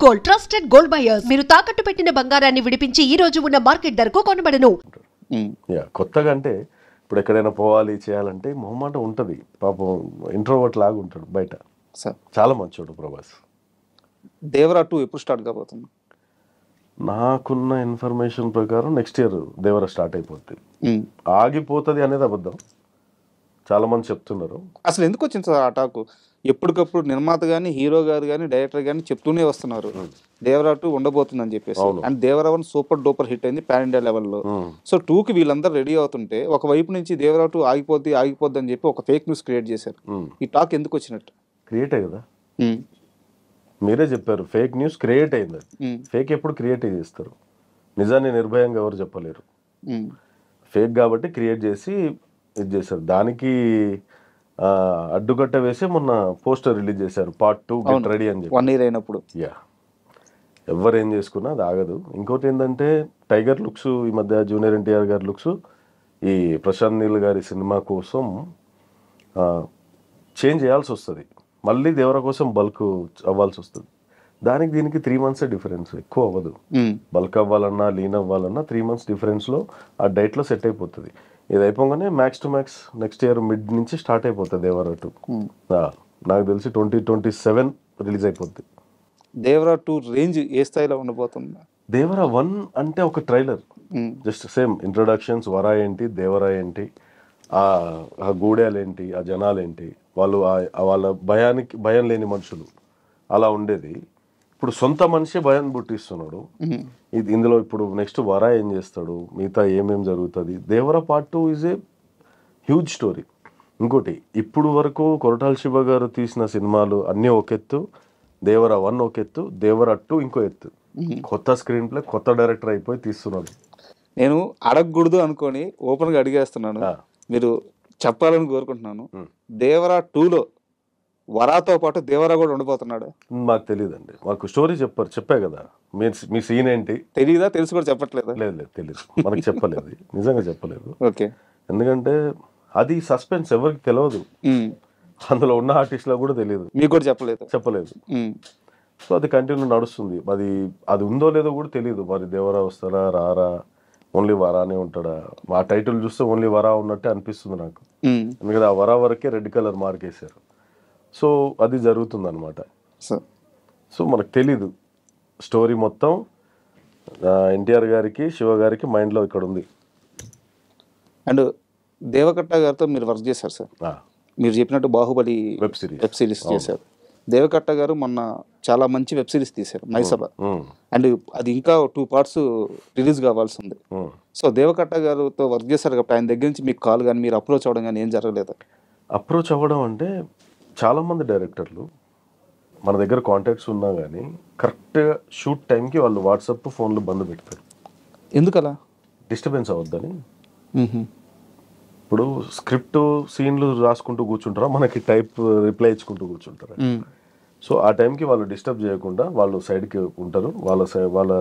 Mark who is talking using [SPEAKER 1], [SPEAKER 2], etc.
[SPEAKER 1] Gold trusted gold buyers మీరు తాకట్టు పెట్టిన బంగారాన్ని విడిపించి ఈ రోజు ఉన్న మార్కెట్ ధరకు కొనబడను.
[SPEAKER 2] కొత్తగా అంటే ఇప్పుడు ఎక్కడైనా పోవాలి చేయాలంటే మొహమాట ఉంటుంది. పాపం ఇంట్రోవర్ట్ లాగా ఉంటాడు బయట. చాలా మంచోడు ప్రభాస్.
[SPEAKER 3] దేవరా 2 ఎప్పుడు స్టార్ట్ కాబోతుంది?
[SPEAKER 2] నాకున్న ఇన్ఫర్మేషన్ ప్రకారం నెక్స్ట్ ఇయర్ దేవరా స్టార్ట్ అయిపోతుంది. ఆగిపోతుంది అనేది అబద్ధం, చాలా మంది చెప్తున్నారు.
[SPEAKER 3] అసలు ఎందుకు వచ్చింది సార్ ఆ టాకు? ఎప్పటికప్పుడు నిర్మాత కానీ, హీరో గారు కానీ, డైరెక్టర్ కానీ చెప్తూనే వస్తున్నారు దేవరా 2 ఉండబోతుందని చెప్పేసి. And Devara 1 super duper hit అయింది పాన్ ఇండియా లెవెల్లో. సో 2కి వీళ్ళందరూ రెడీ అవుతుంటే ఒక వైపు నుంచి దేవరా 2 ఆగిపోద్ది అని చెప్పి ఒక ఫేక్ న్యూస్ క్రియేట్ చేశారు. ఈ టాక్ ఎందుకు వచ్చినట్టు?
[SPEAKER 2] క్రియేటే కదా, మీరే చెప్పారు ఫేక్ న్యూస్ క్రియేట్ అయింది. ఫేక్ ఎప్పుడు క్రియేట్ చేస్తారు? నిజాన్ని నిర్భయంగా ఎవరు చెప్పలేరు. ఫేక్ కాబట్టి క్రియేట్ చేసి ఇది చేశారు. దానికి అడ్డుకట్ట వేసి మొన్న పోస్టర్ రిలీజ్ చేశారు, పార్ట్ 2 గెట్ రెడీ అని చెప్పి.
[SPEAKER 3] 1 year అయినప్పుడు
[SPEAKER 2] ఎవరు ఏం చేసుకున్నా అది ఆగదు. ఇంకోటి ఏంటంటే టైగర్ లుక్స్ ఈ మధ్య జూనియర్ ఎన్టీఆర్ గారి లుక్స్ ఈ ప్రశాంత్ నీల్ గారి సినిమా కోసం చేంజ్ చేయాల్సి వస్తుంది. మళ్ళీ దేవర కోసం బల్క్ అవ్వాల్సి వస్తుంది. దానికి దీనికి 3 months డిఫరెన్స్, ఎక్కువ అవ్వదు. బల్క్ అవ్వాలన్నా లీన్ అవ్వాలన్నా 3 months డిఫరెన్స్లో ఆ డైట్లో సెట్ అయిపోతుంది. ఇది అయిపోగానే max to max next year mid నుంచి స్టార్ట్ అయిపోతుంది దేవరా 2. నాకు తెలిసి 2027 రిలీజ్ అయిపోద్ది.
[SPEAKER 3] దేవరా 2 రేంజ్ ఏ స్థాయిలో ఉండబోతుంది?
[SPEAKER 2] దేవరా 1 అంటే ఒక ట్రైలర్, జస్ట్ సేమ్ ఇంట్రొడక్షన్స్, వరా ఏంటి, దేవరా ఏంటి, ఆ గూడెలు ఏంటి, ఆ జనాలు ఏంటి, వాళ్ళు వాళ్ళ భయం లేని మనుషులు అలా ఉండేది. ఇప్పుడు సొంత మనిషి భయం పుట్టిస్తున్నాడు. ఇందులో ఇప్పుడు నెక్స్ట్ వరా ఏం చేస్తాడు, మిగతా ఏమేం జరుగుతుంది. Devara part 2 is a huge story. ఇంకోటి ఇప్పుడు వరకు కొరటాల శివ గారు తీసిన సినిమాలు అన్నీ ఒక ఎత్తు, దేవరా 1 ఒక ఎత్తు, దేవరా 2 ఇంకో ఎత్తు. కొత్త స్క్రీన్ ప్లే, కొత్త డైరెక్టర్ అయిపోయి తీస్తున్నాడు.
[SPEAKER 3] నేను అడగకూడదు అనుకొని ఓపెన్గా అడిగేస్తున్నాను, మీరు చెప్పాలని కోరుకుంటున్నాను. దేవరా 2లో వరాతో పాటు దేవరా కూడా ఉండిపోతున్నాడు.
[SPEAKER 2] మాకు తెలియదండి, మాకు స్టోరీ చెప్పా కదా. మీ సీన్ ఏంటి
[SPEAKER 3] తెలియదా? తెలిసి కూడా చెప్పట్లేదు?
[SPEAKER 2] లేదు తెలియదు, మనకు చెప్పలేదు, నిజంగా చెప్పలేదు.
[SPEAKER 3] ఓకే, ఎందుకంటే
[SPEAKER 2] అది సస్పెన్స్, ఎవరికి తెలియదు. అందులో ఉన్న ఆర్టిస్టులకు కూడా తెలియదు,
[SPEAKER 3] మీకు కూడా చెప్పలేదు.
[SPEAKER 2] సో అది కంటిన్యూ నడుస్తుంది. అది ఉందో లేదో కూడా తెలియదు. మరి దేవరా వస్తారా రారా, ఓన్లీ వరానే ఉంటాడా? ఆ టైటిల్ చూస్తే ఓన్లీ వరా ఉన్నట్టే అనిపిస్తుంది నాకు. ఎందుకంటే ఆ వరా వరకే రెడ్ కలర్ మార్క్ వేశారు. సో అది జరుగుతుంది అనమాట. సో మనకు తెలీదు స్టోరీ మొత్తం. ఎన్టీఆర్ గారికి, శివ గారికి మైండ్లో ఇక్కడ ఉంది.
[SPEAKER 3] అండ్ దేవకట్ట గారితో మీరు వర్క్ చేశారు సార్. మీరు చెప్పినట్టు బాహుబలి వెబ్ సిరీస్ చేశారు. దేవకట్ట గారు మొన్న చాలా మంచి వెబ్ సిరీస్ తీశారు, మైసభ. అండ్ అది ఇంకా 2 parts రిలీజ్ కావాల్సి ఉంది. సో దేవకట్ట గారితో వర్క్ చేశారు కాబట్టి ఆయన దగ్గర నుంచి మీకు కాల్ కానీ మీరు అప్రోచ్ అవ్వడం కానీ ఏం జరగలేదు?
[SPEAKER 2] అప్రోచ్ అవ్వడం అంటే చాలామంది డైరెక్టర్లు మన దగ్గర కాంటాక్ట్స్ ఉన్నా కానీ కరెక్ట్గా షూట్ టైంకి వాళ్ళు వాట్సాప్ ఫోన్లు బంద్ పెడతారు.
[SPEAKER 3] ఎందుకలా?
[SPEAKER 2] డిస్టర్బెన్స్ అవ్వద్దని. ఇప్పుడు స్క్రిప్ట్ సీన్లు రాసుకుంటూ కూర్చుంటారా, మనకి టైప్ రిప్లై ఇచ్చుకుంటూ కూర్చుంటారా. సో ఆ టైంకి వాళ్ళు డిస్టర్బ్ చేయకుండా వాళ్ళు సైడ్కి ఉంటారు. వాళ్ళ